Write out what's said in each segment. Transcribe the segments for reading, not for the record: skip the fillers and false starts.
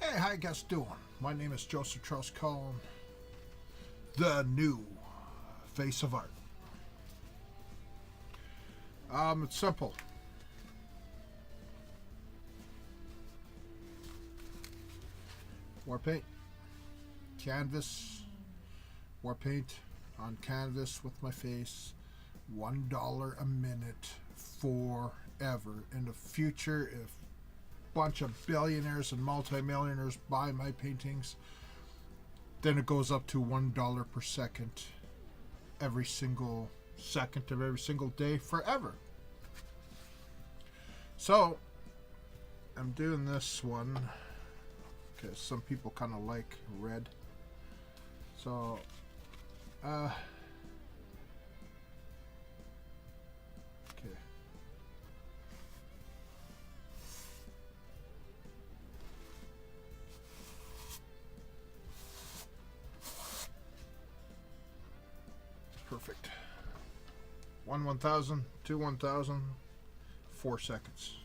Hey, how you guys doing? My name is Joseph Charles Colin, the new face of art. It's simple. Warpaint, canvas, Warpaint on canvas with my face, $1 a minute forever. In the future, if bunch of billionaires and multimillionaires buy my paintings, then it goes up to $1 per second every single second of every single day forever. So I'm doing this one because some people kind of like red, so okay. Perfect. 1/1000, 2/1000, 4 seconds.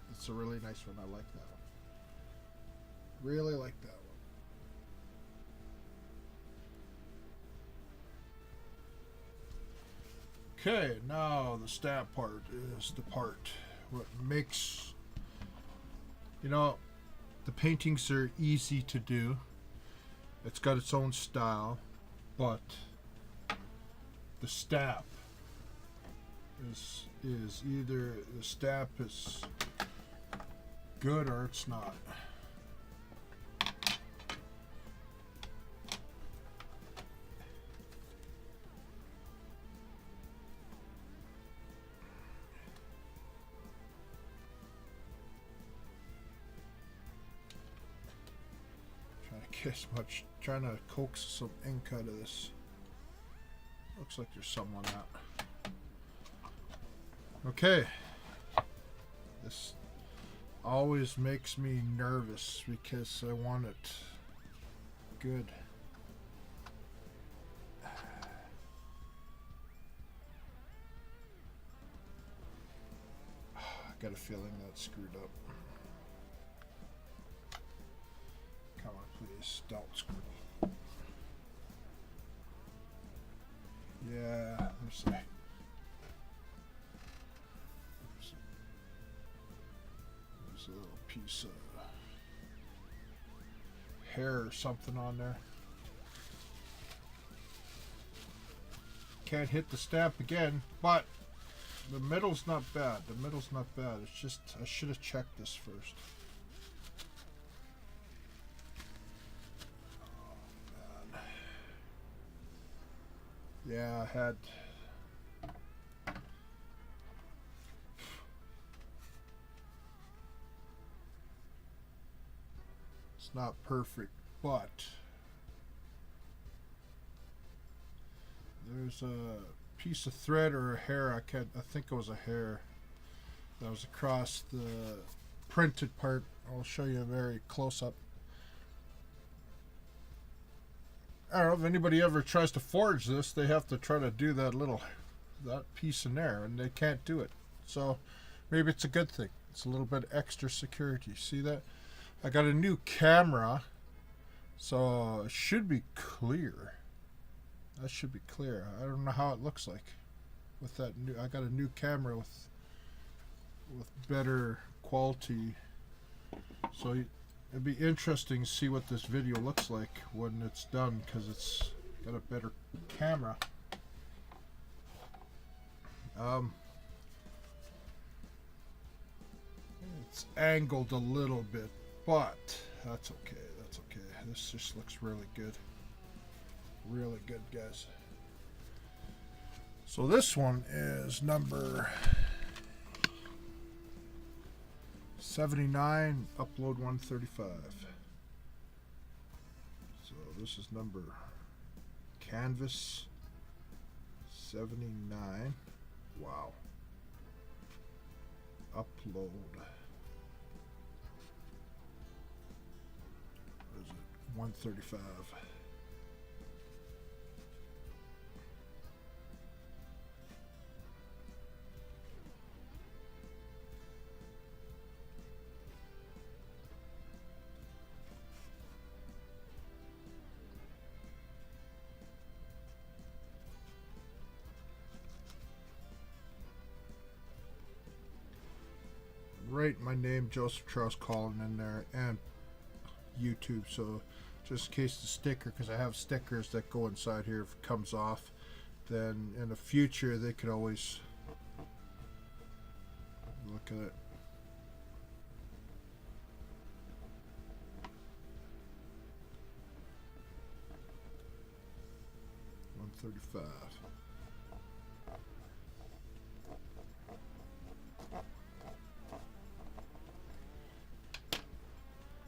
It's a really nice one. I like that one. Really like that one. Okay, now the stamp part is the part what makes, the paintings are easy to do. It's got its own style, but the stamp is either the stamp is good or it's not. Trying to coax some ink out of this. Looks like there's some on that. Okay. This always makes me nervous because I want it good. I got a feeling that's screwed up. Come on, please, don't screw me. Yeah, there's a little piece of hair or something on there. Can't hit the stamp again, but the middle's not bad. The middle's not bad. It's just I should have checked this first. Yeah, I had. It's not perfect, but there's a piece of thread or a hair. I think it was a hair that was across the printed part. I'll show you a very close up. I don't know if anybody ever tries to forge this, they have to try to do that piece in there, and they can't do it. So maybe it's a good thing. It's a little bit extra security. See that? I got a new camera, so it should be clear. That should be clear. I don't know how it looks like with that new. I got a new camera with better quality, so it'd be interesting to see what this video looks like when it's done, because it's got a better camera. It's angled a little bit, but that's okay. That's okay. This just looks really good. Really good, guys. So this one is number 79, upload 135. So this is number canvas 79. Wow. Upload. What is it? 135. write my name, Joseph Charles Colin, in there, and YouTube. So just in case the sticker, because I have stickers that go inside here, if it comes off, then in the future they could always look at it. $135.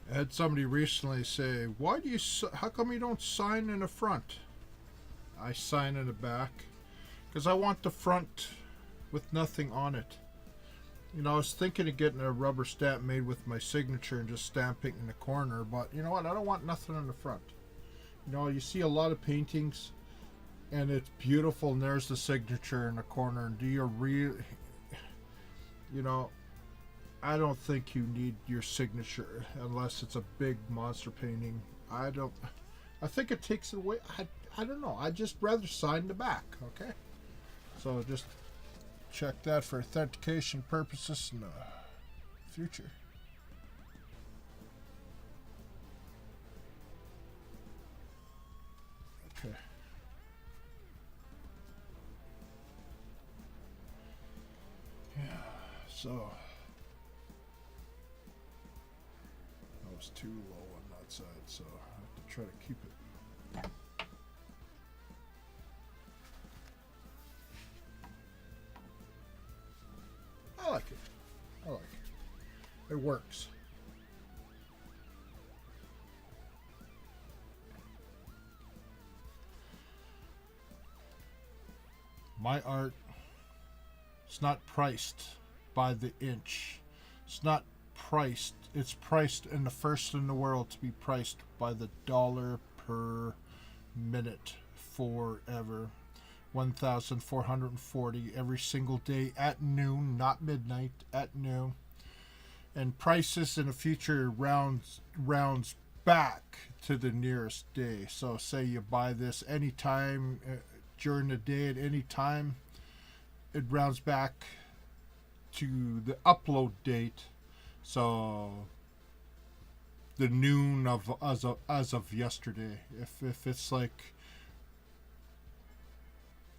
I had somebody recently say, "Why do you? How come you don't sign in the front?" I sign in the back because I want the front with nothing on it. You know, I was thinking of getting a rubber stamp made with my signature and just stamping in the corner, but you know what? I don't want nothing in the front. You know, you see a lot of paintings, and it's beautiful, and there's the signature in the corner. And do you really? You know, I don't think you need your signature unless it's a big monster painting. I think it takes it away. I don't know. I'd just rather sign the back, okay? So just check that for authentication purposes in the future. Okay. Yeah, so too low on that side, so I have to try to keep it. I like it. I like it. It works. My art, it's not priced by the inch. It's not priced. It's priced in the first in the world to be priced by the dollar per minute forever. 1,440 every single day at noon, not midnight, at noon. And prices in the future rounds back to the nearest day. So say you buy this anytime during the day at any time, it rounds back to the upload date. So the noon of as of yesterday. If it's like,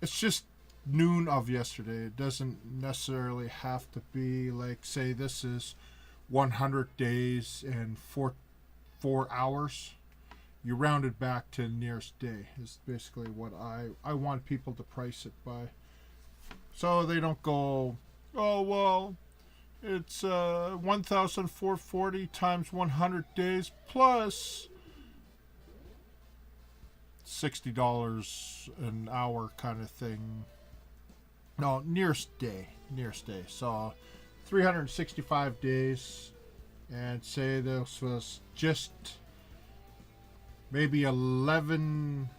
it's just noon of yesterday. It doesn't necessarily have to be like, say this is 100 days and 4 hours. You round it back to the nearest day is basically what I want people to price it by. So they don't go, oh well, it's 1,440 times 100 days plus $60 an hour kind of thing. No, nearest day. So 365 days, and say this was just maybe 11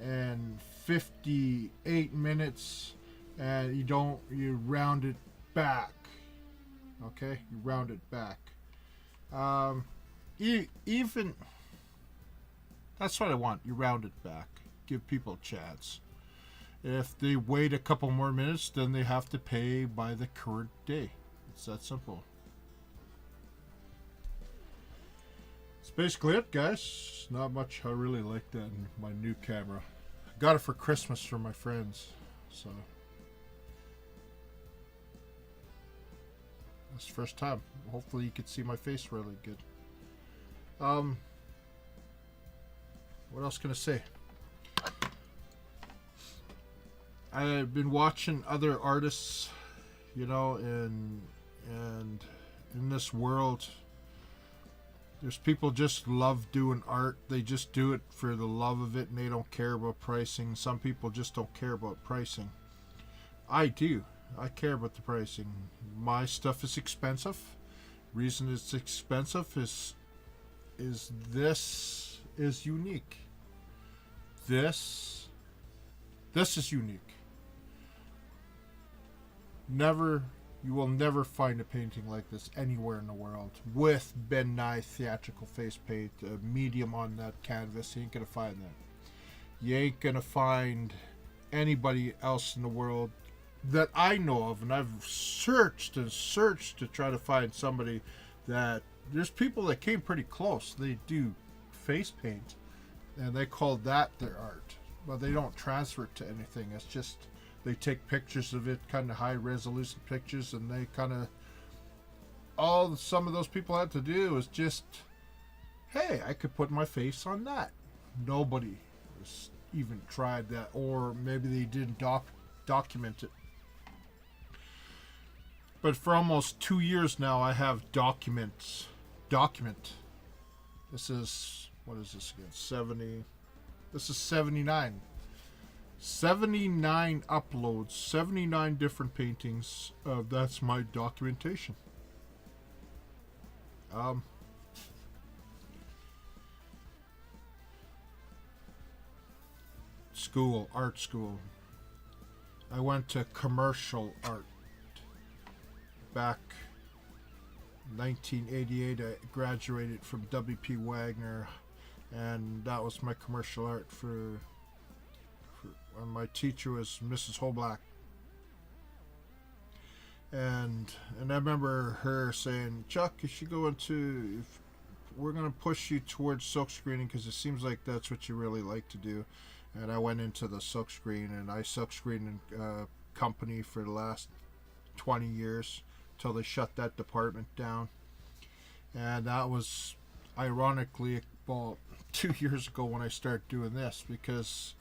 and 58 minutes, and you round it back. Okay, you round it back. Even that's what I want. You round it back. Give people a chance. If they wait a couple more minutes, then they have to pay by the current day. It's that simple. That's basically it, guys. Not much. I really like that in my new camera. I got it for Christmas from my friends. So that's the first time. Hopefully you can see my face really good. What else can I say? I've been watching other artists, you know, and in this world, there's people just love doing art. They just do it for the love of it, and they don't care about pricing. Some people just don't care about pricing. I do. I care about the pricing. My stuff is expensive. Reason it's expensive is this is unique. This is unique. You will never find a painting like this anywhere in the world with Ben Nye theatrical face paint, a medium on that canvas. You ain't gonna find that. You ain't gonna find anybody else in the world that I know of, and I've searched and searched to try to find somebody that there's people that came pretty close. They do face paint, and they call that their art, but they don't transfer it to anything. It's just they take pictures of it, kind of high resolution pictures, and they kind of all some of those people had to do is just, hey, I could put my face on that. Nobody has even tried that, or maybe they didn't document it. But for almost 2 years now, I have document. This is, what is this again? 70. This is 79. 79 uploads, 79 different paintings. That's my documentation. Art school. I went to commercial art. Back 1988, I graduated from W.P. Wagner, and that was my commercial art for my teacher was Mrs. Holblack. And I remember her saying, Chuck, you should go into, if we're going to push you towards silk screening because it seems like that's what you really like to do. And I went into the silk screen, and I silk screened in a company for the last 20 years till they shut that department down. And that was ironically about 2 years ago when I started doing this, because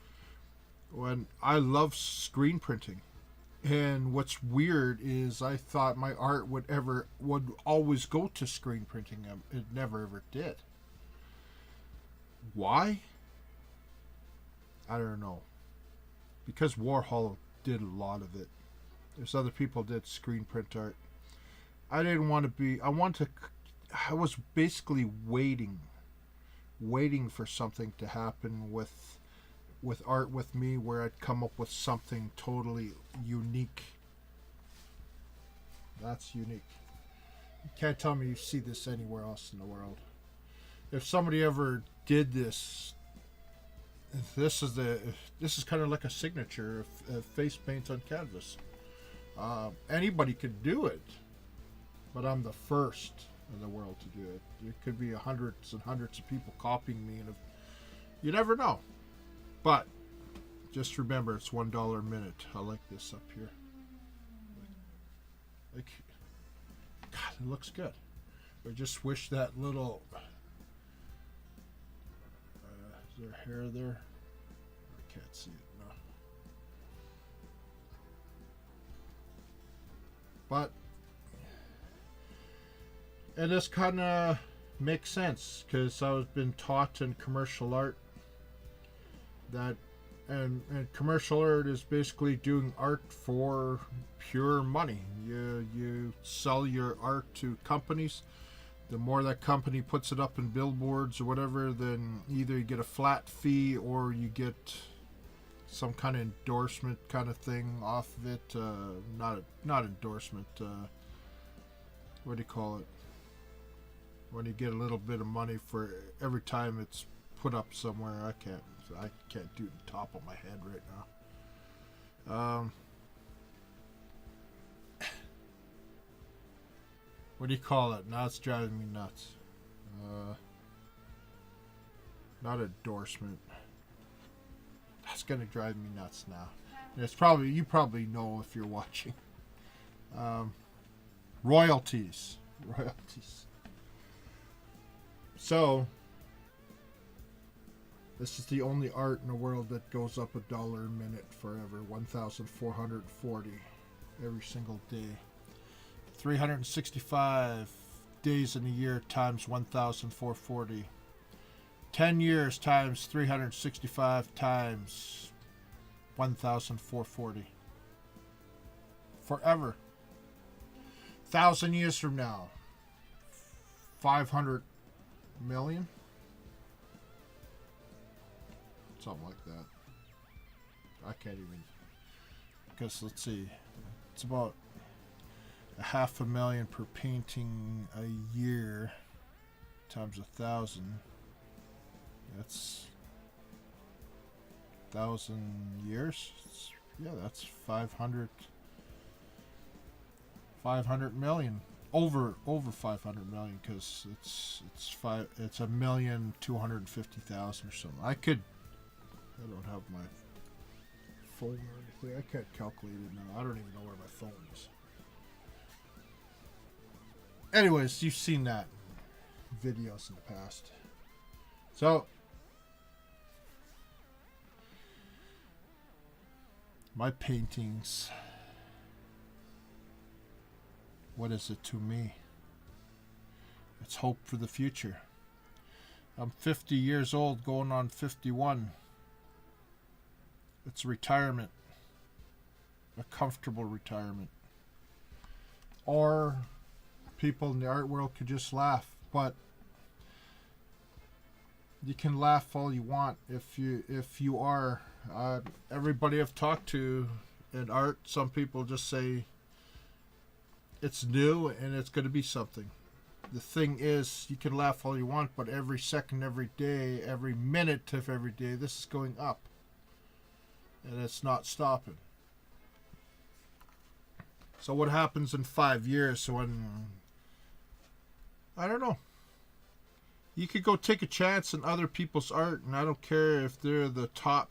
when I love screen printing. And what's weird is I thought my art would always go to screen printing. It never ever did. Why? I don't know. Because Warhol did a lot of it. There's other people did screen print art. I didn't want to be. I was basically waiting for something to happen with art with me, where I'd come up with something totally unique. That's unique. You can't tell me you see this anywhere else in the world. If somebody ever did this, this is kind of like a signature of face paint on canvas. Anybody could do it, but I'm the first in the world to do it. There could be hundreds and hundreds of people copying me, and you never know. But just remember, it's $1 a minute. I like this up here. Like, God, it looks good. I just wish that little. Is there hair there? I can't see it. No. But it just kind of makes sense, because I've been taught in commercial art that and commercial art is basically doing art for pure money. You sell your art to companies. The more that company puts it up in billboards or whatever, then either you get a flat fee or you get some kind of endorsement kind of thing off of it. Not endorsement. What do you call it? When you get a little bit of money for every time it's put up somewhere. I can't do the top of my head right now. What do you call it? Now it's driving me nuts. Not endorsement. That's gonna drive me nuts now. It's probably, you probably know if you're watching. Royalties. So this is the only art in the world that goes up $1 a minute forever. 1,440 every single day. 365 days in a year times 1,440. 10 years times 365 times 1,440. Forever. 1,000 years from now, 500 million? Something like that. I can't even. Because let's see. It's about 500,000 per painting a year times 1,000. That's 1,000 years. Yeah, that's 500 500 million, over 500 million, because it's 1,250,000 or something. I don't have my phone or anything. I can't calculate it now. I don't even know where my phone is. Anyways, you've seen that videos in the past. So my paintings, what is it to me? It's hope for the future. I'm 50 years old, going on 51. It's retirement. A comfortable retirement. Or people in the art world could just laugh, but you can laugh all you want if you are. Everybody I've talked to in art, some people just say it's new and it's going to be something. The thing is, you can laugh all you want, but every second, every day, every minute of every day, this is going up. And it's not stopping. So what happens in 5 years when, I don't know. You could go take a chance in other people's art, and I don't care if they're the top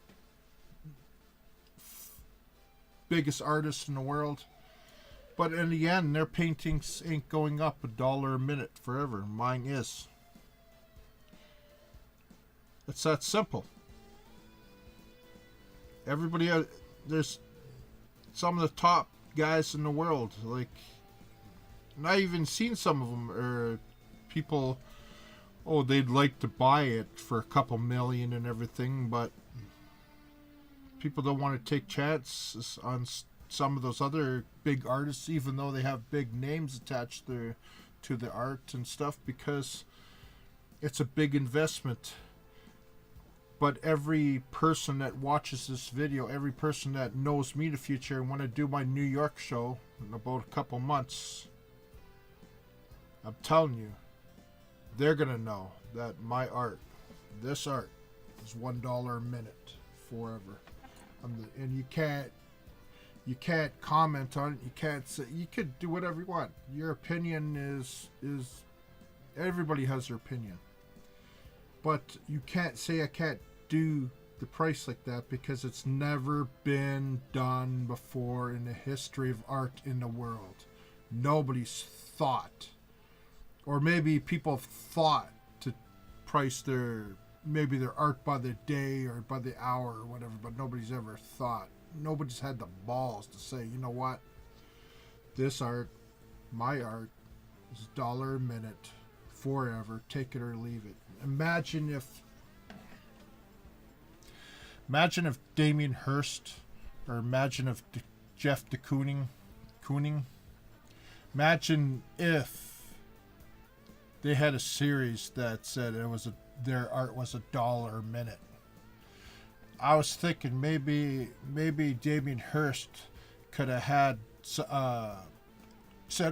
biggest artists in the world. But in the end, their paintings ain't going up $1 a minute forever. Mine is. It's that simple. Everybody, there's some of the top guys in the world, like, and I even seen some of them, or people, they'd like to buy it for a couple million and everything, but people don't want to take chances on some of those other big artists, even though they have big names attached to the art and stuff, because it's a big investment. But every person that watches this video, every person that knows me in the future, and when I do my New York show in about a couple months, I'm telling you, they're going to know that my art, this art, is $1 a minute forever. And you can't comment on it. You can't say, you could do whatever you want. Your opinion is everybody has their opinion. But you can't say I can't do the price like that, because it's never been done before in the history of art in the world. Nobody's thought, or maybe people have thought to price their art by the day or by the hour or whatever, but nobody's ever thought. Nobody's had the balls to say, you know what? This art, my art, is $1 a minute forever. Take it or leave it. Imagine if Damien Hirst, or imagine if Jeff de Kooning, imagine if they had a series that said their art was $1 a minute. I was thinking maybe Damien Hirst could have had said,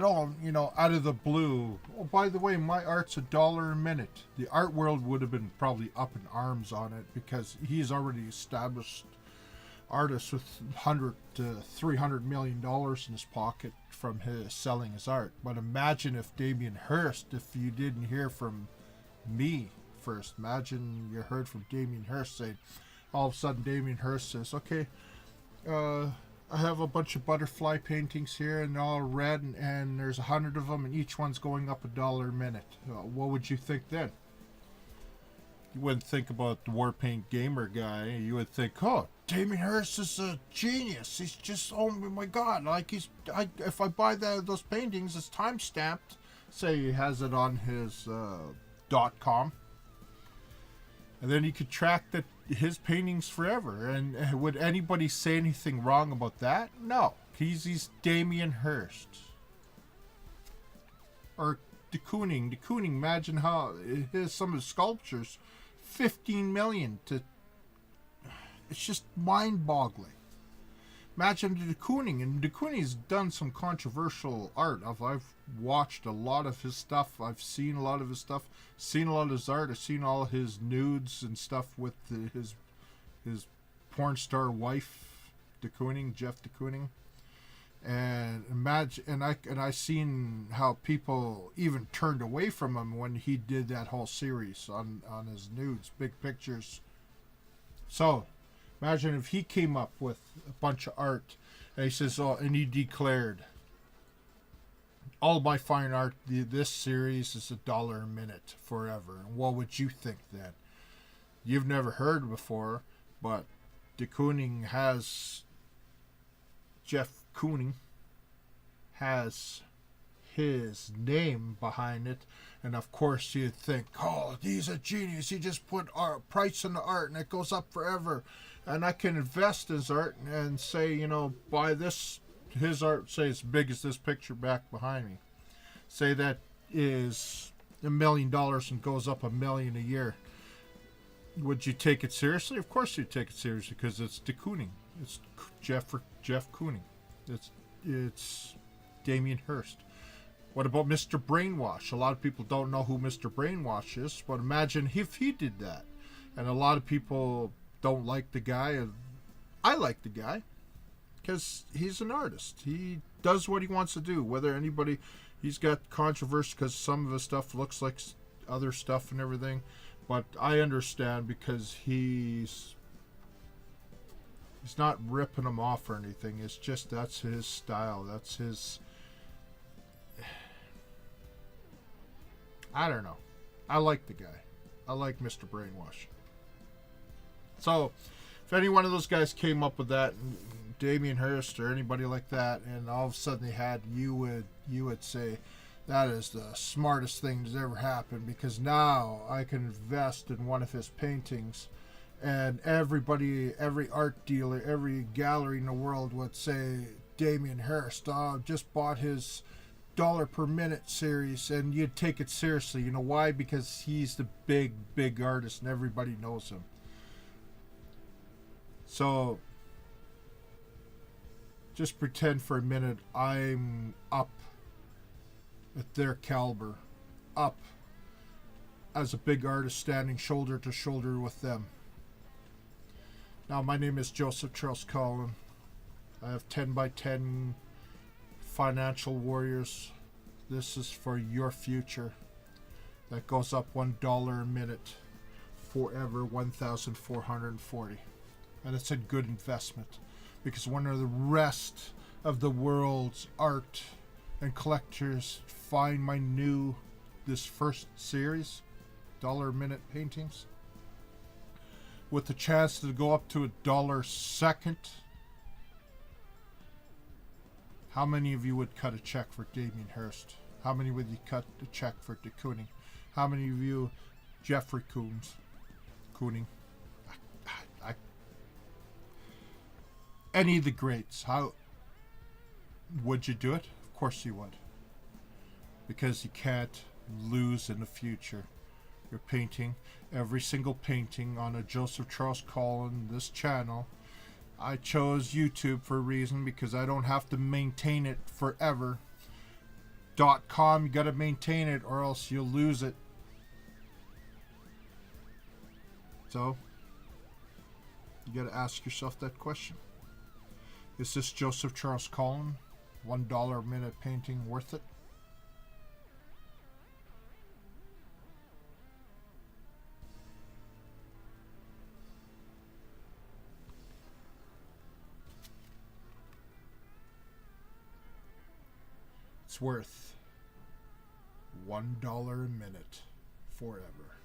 out of the blue, by the way, my art's $1 a minute. The art world would have been probably up in arms on it, because he's already established artist with $100 to $300 million in his pocket from his selling his art. But imagine if Damien Hirst, if you didn't hear from me first, imagine you heard from Damien Hirst saying, all of a sudden Damien Hirst says, okay, I have a bunch of butterfly paintings here, and they're all red, and there's 100 of them, and each one's going up $1 a minute. What would you think then? You wouldn't think about the Warpaint gamer guy. You would think, Damien Hirst is a genius. He's just, oh my God, like if I buy those paintings, it's time stamped. Say he has it on his .com, and then you could track his paintings forever. And would anybody say anything wrong about that? No. He's Damien Hirst. Or de Kooning. Imagine how some of his sculptures, 15 million to. It's just mind-boggling. Imagine de Kooning, and de Kooning's done some controversial art. I've watched a lot of his stuff. I've seen a lot of his stuff. Seen a lot of his art. I've seen all his nudes and stuff with his porn star wife, de Kooning, Jeff de Kooning. And imagine, and I seen how people even turned away from him when he did that whole series on his nudes, big pictures. So imagine if he came up with a bunch of art, and he says, "Oh," and he declared, "All my fine art, this series is $1 a minute forever." And what would you think then? You've never heard before, but de Kooning has Jeff Kooning has his name behind it, and of course you'd think, "Oh, he's a genius. He just put our price in the art, and it goes up forever, and I can invest in his art and say, buy this his art, say as big as this picture back behind me. Say that is $1 million and goes up $1 million a year. Would you take it seriously? Of course you'd take it seriously, because it's de Kooning. It's Jeff Kooning. It's Damien Hirst. What about Mr. Brainwash? A lot of people don't know who Mr. Brainwash is, but imagine if he did that. And a lot of people don't like the guy. And I like the guy because he's an artist. He does what he wants to do. Whether anybody, he's got controversy because some of his stuff looks like other stuff and everything. But I understand, because he's not ripping him off or anything. It's just that's his style. That's his... I don't know. I like the guy. I like Mr. Brainwash. So, if any one of those guys came up with that, Damien Hirst or anybody like that, and all of a sudden they had, you would say, that is the smartest thing that's ever happened, because now I can invest in one of his paintings, and everybody, every art dealer, every gallery in the world would say, Damien Hirst just bought his $1 per minute series, and you'd take it seriously. You know why? Because he's the big artist and everybody knows him. So just pretend for a minute I'm up at their caliber, up as a big artist, standing shoulder to shoulder with them. Now, my name is Joseph Charles Colin. I have 10 by 10 financial warriors. This is for your future. That goes up $1 a minute forever, 1,440. And it's a good investment, because when the rest of the world's art and collectors find this first series, $1 a minute paintings, with the chance to go up to $1 a second, how many of you would cut a check for Damien Hirst? How many would you cut a check for de Kooning? How many of you, Jeffrey Kooning? Any of the greats, how would you do it? Of course you would. Because you can't lose in the future. You're painting every single painting on a Joseph Charles Colin, this channel. I chose YouTube for a reason, because I don't have to maintain it forever. .com, you gotta maintain it or else you'll lose it. So, you gotta ask yourself that question. Is this Joseph Charles Colin $1 a minute painting worth it? It's worth $1 a minute forever.